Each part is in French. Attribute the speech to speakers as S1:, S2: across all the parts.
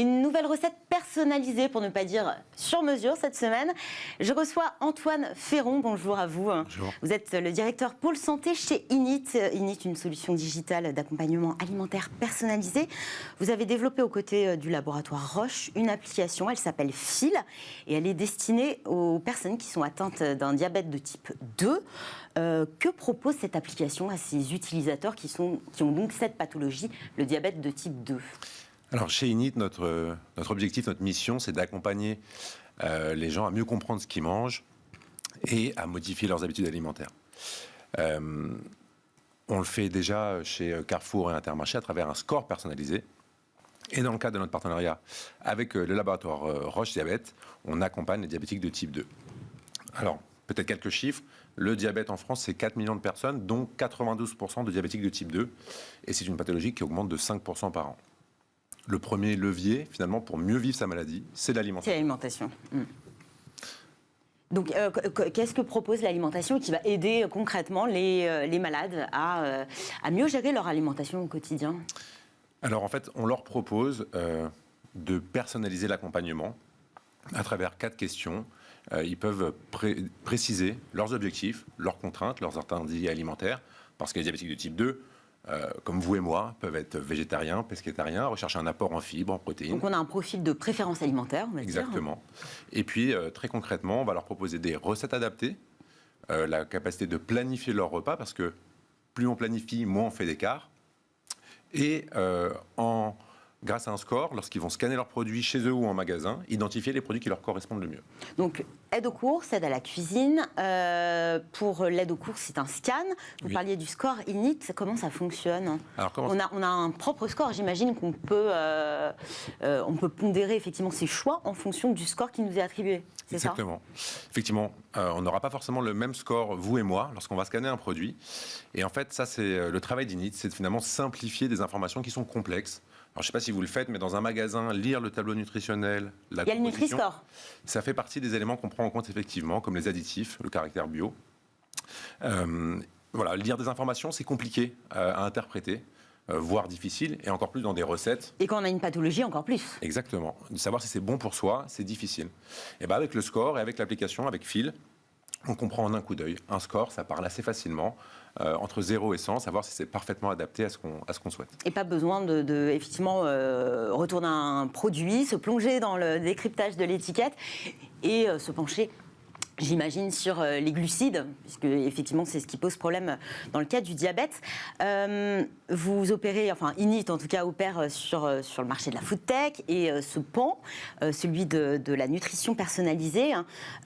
S1: Une nouvelle recette personnalisée, pour ne pas dire sur mesure cette semaine. Je reçois Antoine Ferron. Bonjour à vous.
S2: Bonjour.
S1: Vous êtes le directeur pôle santé chez Init. Init, une solution digitale d'accompagnement alimentaire personnalisé. Vous avez développé aux côtés du laboratoire Roche une application. Elle s'appelle Fil et elle est destinée aux personnes qui sont atteintes d'un diabète de type 2. Que propose cette application à ces utilisateurs qui ont donc cette pathologie, le diabète de type 2 ?
S2: Alors chez Init, notre objectif, notre mission, c'est d'accompagner les gens à mieux comprendre ce qu'ils mangent et à modifier leurs habitudes alimentaires. On le fait déjà chez Carrefour et Intermarché à travers un score personnalisé. Et dans le cadre de notre partenariat avec le laboratoire Roche Diabète, on accompagne les diabétiques de type 2. Alors, peut-être quelques chiffres. Le diabète en France, c'est 4 millions de personnes, dont 92% de diabétiques de type 2. Et c'est une pathologie qui augmente de 5% par an. Le premier levier, finalement, pour mieux vivre sa maladie, c'est l'alimentation.
S1: C'est l'alimentation. Donc, qu'est-ce que propose l'alimentation qui va aider concrètement les malades à mieux gérer leur alimentation au quotidien ?
S2: Alors, en fait, on leur propose de personnaliser l'accompagnement à travers 4 questions. Ils peuvent préciser leurs objectifs, leurs contraintes, leurs interdits alimentaires, parce que les diabétiques de type 2, comme vous et moi, peuvent être végétariens, pescétariens, rechercher un apport en fibres, en protéines.
S1: Donc on a un profil de préférence alimentaire, on va dire.
S2: Exactement. Et puis, très concrètement, on va leur proposer des recettes adaptées, la capacité de planifier leur repas, parce que plus on planifie, moins on fait d'écart. Et grâce à un score, lorsqu'ils vont scanner leurs produits chez eux ou en magasin, identifier les produits qui leur correspondent le mieux.
S1: Donc, aide aux courses, aide à la cuisine. Pour l'aide aux courses, c'est un scan. Vous parliez du score Init, comment ça fonctionne ?
S2: Alors,
S1: on a un propre score, j'imagine qu'on peut, on peut pondérer effectivement ses choix en fonction du score qui nous est attribué. C'est
S2: Exactement. Effectivement, on n'aura pas forcément le même score, vous et moi, lorsqu'on va scanner un produit. Et en fait, ça, c'est le travail d'Init, c'est de finalement simplifier des informations qui sont complexes. Alors, je ne sais pas si vous le faites, mais dans un magasin, lire le tableau nutritionnel, la composition... Il y a le Nutri-Score. Ça fait partie des éléments qu'on prend en compte effectivement, comme les additifs, le caractère bio. Voilà, lire des informations, c'est compliqué à interpréter, voire difficile, et encore plus dans des recettes.
S1: Et quand on a une pathologie, encore plus.
S2: Exactement. De savoir si c'est bon pour soi, c'est difficile. Et bien avec le score et avec l'application, avec Fil, on comprend en un coup d'œil. Un score, ça parle assez facilement, entre 0 et 100, savoir si c'est parfaitement adapté à ce qu'on souhaite. Et
S1: pas besoin effectivement, retourner un produit, se plonger dans le décryptage de l'étiquette et se pencher, j'imagine, sur les glucides, puisque effectivement c'est ce qui pose problème dans le cas du diabète. Vous opérez, enfin Init en tout cas opère sur le marché de la food tech et ce pan, celui de la nutrition personnalisée.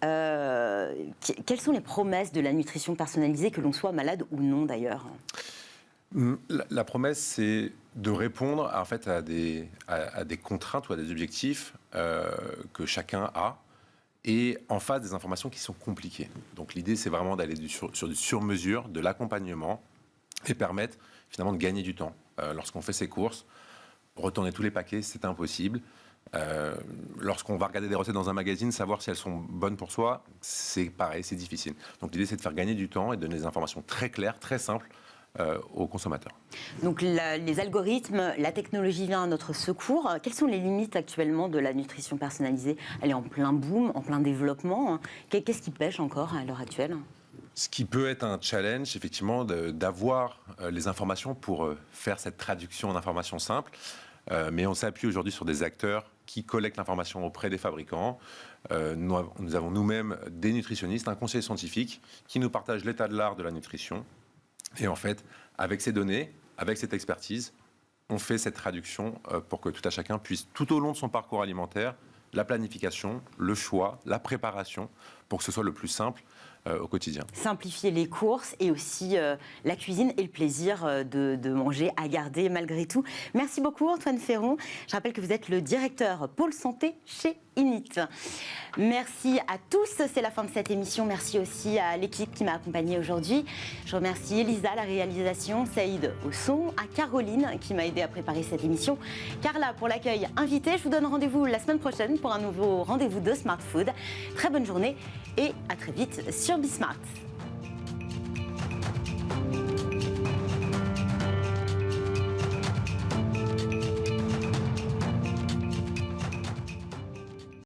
S1: Quelles sont les promesses de la nutrition personnalisée, que l'on soit malade ou non d'ailleurs ?
S2: La promesse, c'est de répondre en fait à des contraintes ou à des objectifs que chacun a, et en face des informations qui sont compliquées. Donc l'idée, c'est vraiment d'aller sur du sur-mesure, de l'accompagnement, et permettre finalement de gagner du temps. Lorsqu'on fait ses courses, retourner tous les paquets, c'est impossible. Lorsqu'on va regarder des recettes dans un magazine, savoir si elles sont bonnes pour soi, c'est pareil, c'est difficile. Donc l'idée, c'est de faire gagner du temps et de donner des informations très claires, très simples, aux consommateurs.
S1: Donc les algorithmes, la technologie vient à notre secours. Quelles sont les limites actuellement de la nutrition personnalisée ? Elle est en plein boom, en plein développement. Qu'est-ce qui pêche encore à l'heure actuelle ?
S2: Ce qui peut être un challenge, effectivement, d'avoir les informations pour faire cette traduction en informations simples. Mais on s'appuie aujourd'hui sur des acteurs qui collectent l'information auprès des fabricants. Nous avons nous-mêmes des nutritionnistes, un conseiller scientifique qui nous partage l'état de l'art de la nutrition. Et en fait, avec ces données, avec cette expertise, on fait cette traduction pour que tout à chacun puisse, tout au long de son parcours alimentaire, la planification, le choix, la préparation, pour que ce soit le plus simple au quotidien.
S1: Simplifier les courses et aussi la cuisine et le plaisir de manger à garder malgré tout. Merci beaucoup Antoine Ferron. Je rappelle que vous êtes le directeur pôle santé chez Init. Merci à tous, c'est la fin de cette émission. Merci aussi à l'équipe qui m'a accompagnée aujourd'hui. Je remercie Elisa à la réalisation, Saïd au son, à Caroline qui m'a aidé à préparer cette émission, Carla pour l'accueil invité. Je vous donne rendez-vous la semaine prochaine pour un nouveau rendez-vous de Smart Food. Très bonne journée et à très vite sur Bismart.